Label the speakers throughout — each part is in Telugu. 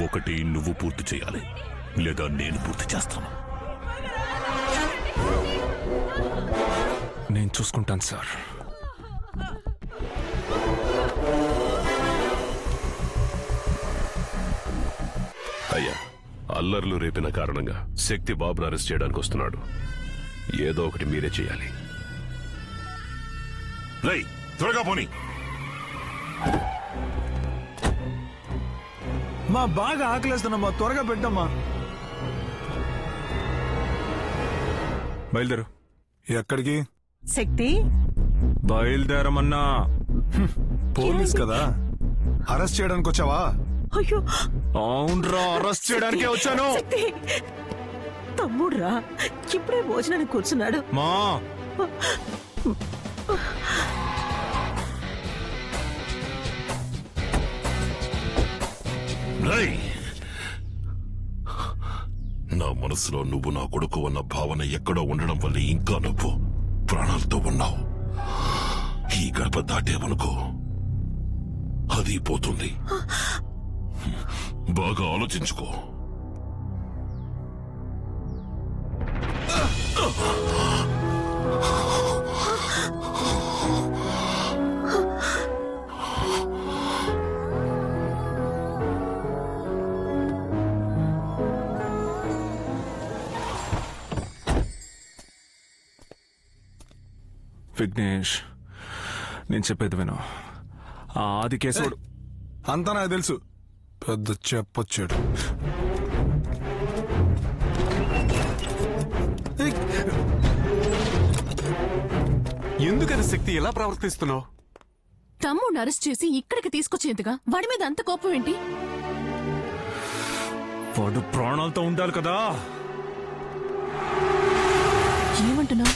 Speaker 1: ఒకటి నువ్వు పూర్తి చేయాలి, లేదా నేను పూర్తి చేస్తాను.
Speaker 2: నేను చూసుకుంటాను సార్.
Speaker 1: అయ్యా, అల్లర్లు రేపిన కారణంగా శక్తి బాబును అరెస్ట్ చేయడానికి వస్తున్నాడు. ఏదో ఒకటి మీరే చేయాలి. రై, త్వరగా పోనీ.
Speaker 3: మా బాగా ఆకలేస్తున్నామా, త్వరగా పెట్టమ్మా.
Speaker 2: బయలుదేరు.
Speaker 3: ఎక్కడికి?
Speaker 4: శక్తి,
Speaker 2: బయలుదేరమన్నా.
Speaker 3: పోలీస్ కదా, అరెస్ట్ చేయడానికి వచ్చావా?
Speaker 4: అయ్యో
Speaker 2: అవునరా, అరెస్ట్ చేయడానికే వచ్చాను.
Speaker 4: తమ్ముడురా, ఇప్పుడే భోజనానికి కూర్చున్నాడు.
Speaker 2: మా
Speaker 1: నా మనసులో నువ్వు నా కొడుకు అన్న భావన ఎక్కడో ఉండడం వల్ల ఇంకా నువ్వు ప్రాణాలతో ఉన్నావు. ఈ గడప దాటేవనుకో, అది పోతుంది. బాగా ఆలోచించుకో.
Speaker 2: విఘ్నేష్, నేను చెప్పేది విను. ఆ ఆది కేసుడు
Speaker 3: అంతా నాకు తెలుసు, పెద్ద చెప్పొచ్చాడు.
Speaker 5: ఎందుకని శక్తి ఎలా ప్రవర్తిస్తున్నావు?
Speaker 6: తమ్ముడిని అరెస్ట్ చేసి ఇక్కడికి తీసుకొచ్చేందుగా వాడి మీద అంత కోపం ఏంటి?
Speaker 2: వాడు ప్రాణాలతో ఉండాలి కదా.
Speaker 6: ఏమంటున్నావు?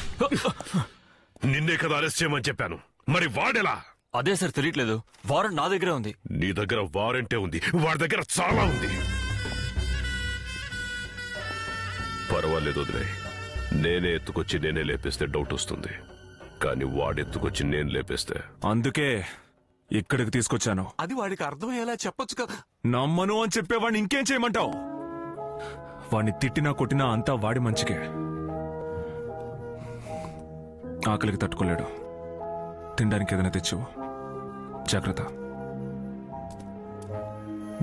Speaker 1: నిన్నే కదా అరెస్ట్ చేయమని చెప్పాను, మరి వాడెలా?
Speaker 7: అదే సార్ తెలియట్లేదు. వారెంట్ నా దగ్గరే ఉంది.
Speaker 1: నీ దగ్గర వారెంటే ఉంది, వాడి దగ్గర చాలా ఉంది. పర్వాలేదు వదిలే, నేనే ఎత్తుకొచ్చి నేనే లేపేస్తే డౌట్ వస్తుంది, కానీ వాడెత్తుకొచ్చి నేను లేపేస్తే.
Speaker 2: అందుకే ఇక్కడికి తీసుకొచ్చాను.
Speaker 5: అది వాడికి అర్థమయ్యేలా చెప్పొచ్చు కదా.
Speaker 2: నమ్మను అని చెప్పేవాడిని ఇంకేం చేయమంటావు? వాడిని తిట్టినా కొట్టినా అంతా వాడి మంచికే. ఆకలికి తట్టుకోలేడు, తినడానికి ఏదైనా తెచ్చు. జాగ్రత్త.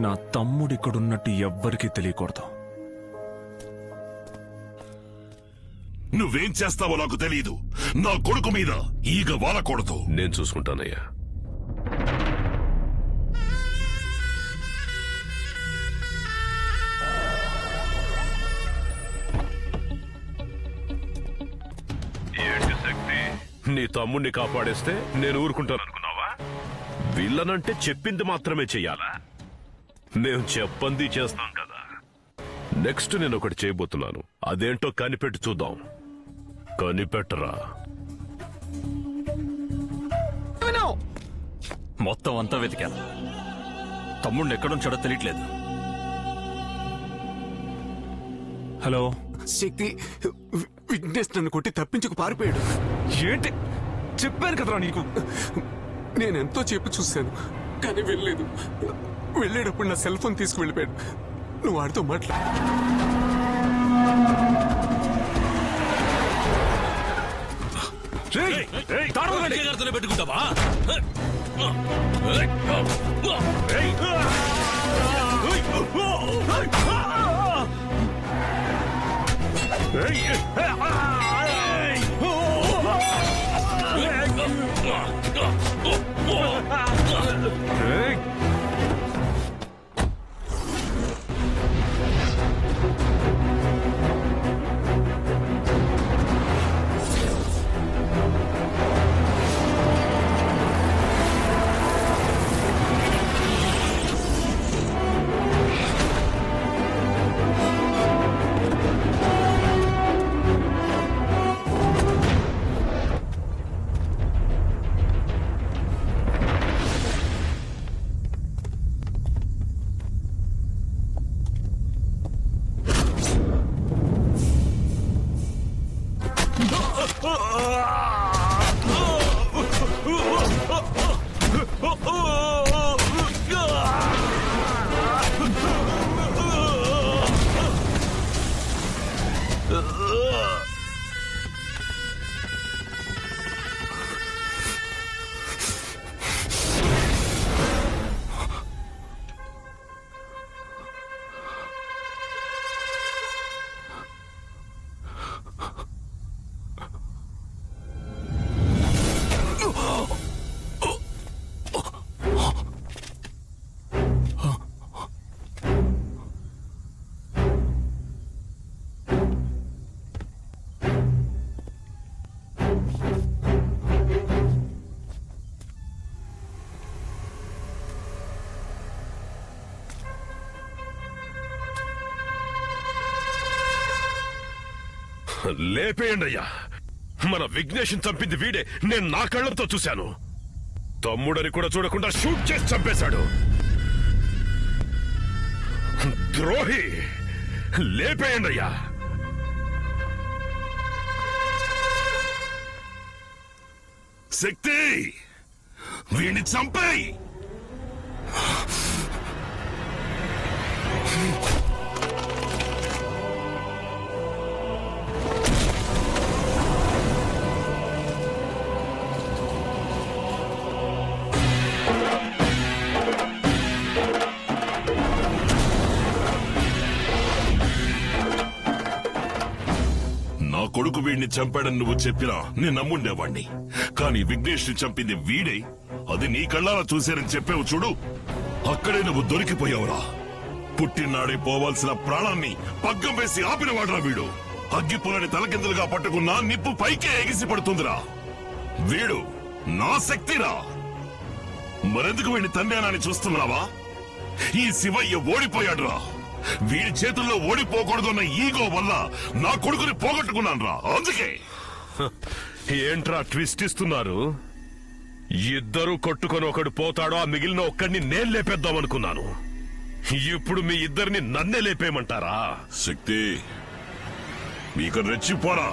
Speaker 2: నా తమ్ముడు ఇక్కడున్నట్టు ఎవ్వరికీ తెలియకూడదు.
Speaker 1: నువ్వేం చేస్తావో నాకు తెలియదు. నా కొడుకు మీద ఈగ వాలకూడదు. నేను చూసుకుంటానయ్యా. ఏంటి శక్తి, నీ తమ్ముణ్ణి కాపాడేస్తే నేను ఊరుకుంటాను అనుకున్నావా? వీళ్ళనంటే చెప్పింది మాత్రమే చెయ్యాలా? మేము చెప్పంది చేస్తాం కదా. నెక్స్ట్ నేను ఒకటి చేయబోతున్నాను, అదేంటో కనిపెట్టి చూద్దాం. కనిపెట్టరా.
Speaker 7: మొత్తం అంతా వెతికాను, తమ్ముడిని ఎక్కడుంచాడో తెలియట్లేదు.
Speaker 2: హలో
Speaker 5: శక్తి, విఘ్నేష్ నన్ను కొట్టి తప్పించుకు పారిపోయాడు.
Speaker 2: ఏంటి? చెప్పాను కదరా నీకు.
Speaker 5: నేనెంతో చెప్పి చూశాను, కానీ వెళ్ళలేదు. వెళ్ళేటప్పుడు నా సెల్ ఫోన్ తీసుకువెళ్ళిపోయాడు. నువ్వు వాడితో మాట్లాడు.
Speaker 7: పెట్టుకుంటావా?
Speaker 8: లేపేయండి అయ్యా. మన విఘ్నేష్ని చంపింది వీడే. నేను నా కళ్ళతో చూశాను. తమ్ముడని కూడా చూడకుండా షూట్ చేసి చంపేశాడు. ద్రోహి, లేపేయండి అయ్యా.
Speaker 1: శక్తి, వీడిని చంపేయి. నా కొడుకు వీడిని చంపాడని నువ్వు చెప్పినా నేను నమ్ముండేవాణ్ణి. కానీ విఘ్నేష్ ని చంపింది వీడే, అది నీ కళ్ళారా చూశానని చెప్పావు చూడు, అక్కడే నువ్వు దొరికిపోయావురా. పుట్టినాడే పోవాల్సిన ప్రాణాన్ని పగ్గం వేసి ఆపినవాడురా వీడు. అగ్గిపుల్లని తలకిందులుగా పట్టుకున్నా నిప్పు పైకే ఎగిసి పడుతుందిరా. వీడు నా శక్తిరా. మరెందుకు వీడిని తండ్రి చూస్తున్నావా? ఈ శివయ్య ఓడిపోయాడురా. వీడి చేతుల్లో ఓడిపోకూడదన్న ఈగో వల్ల నా కొడుకుని పోగొట్టుకున్నాను రా. అందుకే
Speaker 8: ఏంట్రా ట్విస్ట్ ఇస్తున్నారు? ఇద్దరు కొట్టుకొని ఒకడు పోతాడో, ఆ మిగిలిన ఒక్కడిని నేను లేపేద్దామనుకున్నాను. ఇప్పుడు మీ ఇద్దరిని నన్నే లేపేయమంటారా?
Speaker 1: శక్తి, మీకు రెచ్చిపోరా.